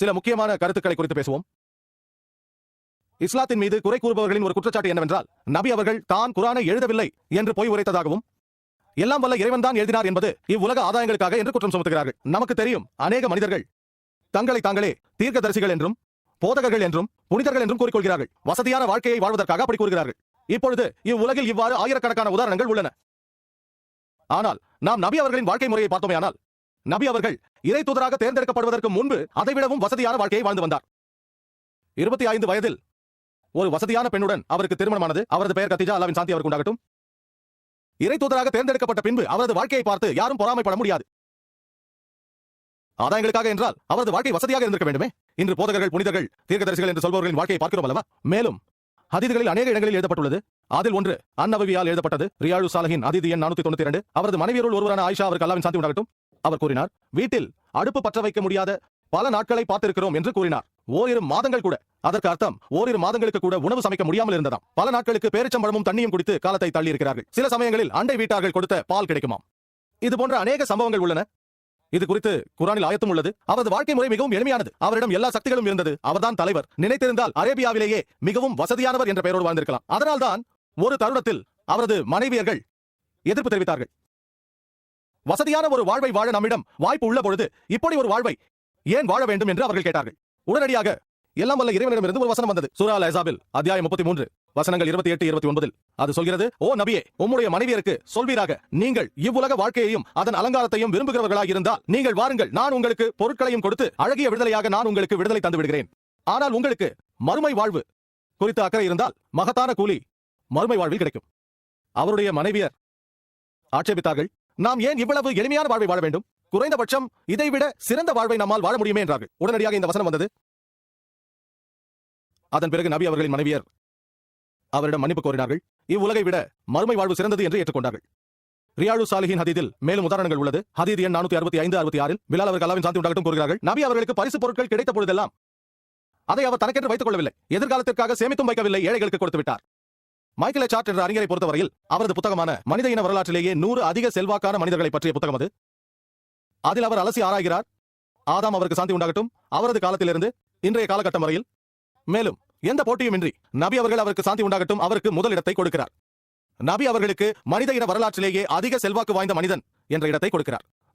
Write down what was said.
சில முக்கியமான கருத்துக்களை குறித்து பேசுவோம். இஸ்லாத்தின் மீது குறை கூறுபவர்களின் ஒரு குற்றச்சாட்டு என்னவென்றால், நபி அவர்கள் தான் குர்ஆனை எழுதவில்லை என்று பொய் உரைத்ததாகவும், எல்லாம் வல்ல இறைவன் தான் எழுதினார் என்பது இவ்வுலக ஆதாயங்களுக்காக என்று குற்றம் சுமத்துகிறார்கள். நமக்கு தெரியும், அநேக மனிதர்கள் தங்களை தாங்களே தீர்க்கதரிசிகள் என்றும் போதகர்கள் என்றும் புனிதர்கள் என்றும் கூறிக்கொள்கிறார்கள். வசதியான வாழ்க்கையை வாழ்வதற்காக அப்படி கூறுகிறார்கள். இப்பொழுது இவ்வுலகில் இவ்வாறு ஆயிரக்கணக்கான உதாரணங்கள் உள்ளன. ஆனால் நாம் நபி அவர்களின் வாழ்க்கை முறையை பார்த்தோமேயானால், நபி அவர்கள் இறை தூதராக தேர்ந்தெடுக்கப்படுவதற்கு முன்பு அதைவிடவும் வசதியான வாழ்க்கையை வாழ்ந்து வந்தார். 25 வயதில் ஒரு வசதியான பெண்ணுடன் அவருக்கு திருமணமானது. அவரது பெயர் கதீஜா, அல்லாஹ்வின் சாந்தி அவருக்கு உண்டாகட்டும். இறை தூதராக தேர்ந்தெடுக்கப்பட்ட பின்பு அவரது வாழ்க்கையை பார்த்து யாரும் பொறாமைப்பட முடியாது. ஆதாயங்களுக்காக என்றால் அவரது வாழ்க்கை வசதியாக இருந்திருக்க வேண்டுமே. இன்று போதகர்கள், புனிதர்கள், தீர்க்கதரிசிகள் என்று சொல்பவர்களின் வாழ்க்கையை பார்க்கிறோம் அல்லவா? மேலும் ஹதீதுகளில் அநேக இடங்களில் எழுதப்பட்டுள்ளது. அதில் ஒன்று அன்-நவவியால் எழுதப்பட்டது. ரியாழு சாலிஹின் ஹதீது எண் 492. அவரது மனைவியருள் ஒருவரான ஆயிஷா அவருக்கு அல்லாஹ்வின் சாந்தி உண்டாகட்டும், அவர் கூறினார், வீட்டில் அடுப்பு பற்ற வைக்க முடியாத பல நாட்களை பார்த்திருக்கிறோம் என்று கூறினார். ஓரிரு மாதங்கள் கூட, அதற்கு அர்த்தம் ஓரிரு மாதங்களுக்கு கூட உணவு சமைக்க முடியாமல் இருந்ததாம். பல நாட்களுக்கு பேரிச்சம்பழமும் தண்ணியும் குடித்து காலத்தை தள்ளி இருக்கிறார்கள். சில சமயங்களில் அண்டை வீட்டார்கள் கொடுத்த பால் கிடைக்குமாம். இது போன்ற அநேக சம்பவங்கள் உள்ளன. இது குறித்து குர்ஆனில் ஆயத்தும் உள்ளது. அவரது வாழ்க்கை முறை மிகவும் எளிமையானது. அவரிடம் எல்லா சக்திகளும் இருந்தது. அவர்தான் தலைவர். நினைத்திருந்தால் அரேபியாவிலேயே மிகவும் வசதியானவர் என்ற பெயரோடு வாழ்ந்திருக்கலாம். அதனால்தான் ஒரு தருணத்தில் அவரது மனைவியர்கள் எதிர்ப்பு தெரிவித்தார்கள். வசதியான ஒரு வாழ்வை வாழ நம்மிடம் வாய்ப்பு உள்ள பொழுது இப்படி ஒரு வாழ்வை ஏன் வாழ வேண்டும் என்று அவர்கள் கேட்டார்கள். உடனடியாக எல்லாம் வல்ல இறைவனிடமிருந்து ஒரு வசனம் வந்தது. சூரா அல்-அஹ்ஸாபில் அத்தியாயம் 33 வசனங்கள் 28-29. அது சொல்கிறது, ஓ நபியே, உம்முடைய மனைவியருக்கு சொல்வீராக, நீங்கள் இவ்வுலக வாழ்க்கையையும் அதன் அலங்காரத்தையும் விரும்புகிறவர்களாக இருந்தால் நீங்கள் வாருங்கள், நான் உங்களுக்கு பொருட்களையும் கொடுத்து அழகிய விடுதலையாக நான் உங்களுக்கு விடுதலை தந்து விடுகிறேன். ஆனால் உங்களுக்கு மறுமை வாழ்வு குறித்து அக்கறை இருந்தால் மகத்தான கூலி மறுமை வாழ்வில் கிடைக்கும். அவருடைய மனைவியர் ஆட்சேபித்தார்கள், நாம் ஏன் இவ்வளவு எளிமையான வாழ்வை வாழ வேண்டும்? குறைந்தபட்சம் இதைவிட சிறந்த வாழ்வை நம்மால் வாழ முடியுமே என்றார்கள். உடனடியாக இந்த வசனம் வந்தது. அதன் பிறகு நபி அவர்களின் மனைவியர் அவரிடம் மன்னிப்பு கோரினார்கள். இவ்வுலகை விட மறுமை வாழ்வு சிறந்தது என்று ஏற்றுக்கொண்டார்கள். ரியாழு சாலிஹின் ஹதீதில் மேலும் உதாரணங்கள் உள்ளது. ஹதீத் எண் 465-66 பிலால் அவர்கள் அல்லாஹ்வின் சாந்தி உண்டாகட்டும் கூறுகிறார்கள், நபி அவர்களுக்கு பரிசு பொருட்கள் கிடைத்த பொழுதெல்லாம் அதை அவர் தனக்கென்று வைத்துக் கொள்ளவில்லை, எதிர்காலத்திற்காக சேமித்தும் வைக்கவில்லை, ஏழைகளுக்கு கொடுத்து விட்டார். மைக்கேல் சார்ட் என்ற அறிஞரை பொறுத்தவரையில் அவரது புத்தகமான மனித இன வரலாற்றிலேயே 100 அதிக செல்வாக்கான மனிதர்களை பற்றிய புத்தகம் அது. அதில் அவர் அலசி ஆராய்கிறார். ஆதாம் அவருக்கு சாந்தி உண்டாகட்டும், அவரது காலத்திலிருந்து இன்றைய காலகட்டம் வரையில், மேலும் எந்த போட்டியுமின்றி நபி அவர்கள் அவருக்கு சாந்தி உண்டாகட்டும் அவருக்கு முதலிடத்தை கொடுக்கிறார். நபி அவர்களுக்கு மனித இன வரலாற்றிலேயே அதிக செல்வாக்கு வாய்ந்த மனிதன் என்ற இடத்தை கொடுக்கிறார்.